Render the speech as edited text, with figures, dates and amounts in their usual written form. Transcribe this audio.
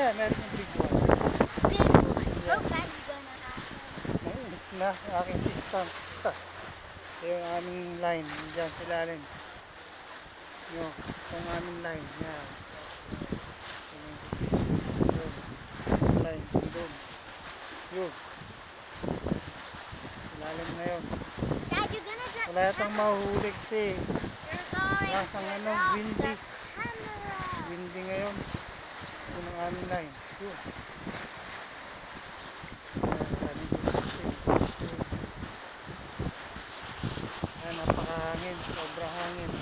Yeah, meron yung big one. Big one. How bad you gonna happen? Mainit na aking system. Yung aming line, dyan sa ilalim. Yung aming line. Yan. Yun. Line, doon. Yun. Ilalim na yun. Dad, you're gonna drop Wala yatang mahuhuli kasi You're going nasang to ano, drop windy. the camera. Windy ngayon. Yun ang aming line. Yun. Ayan, napakahangin. Sobrang hangin.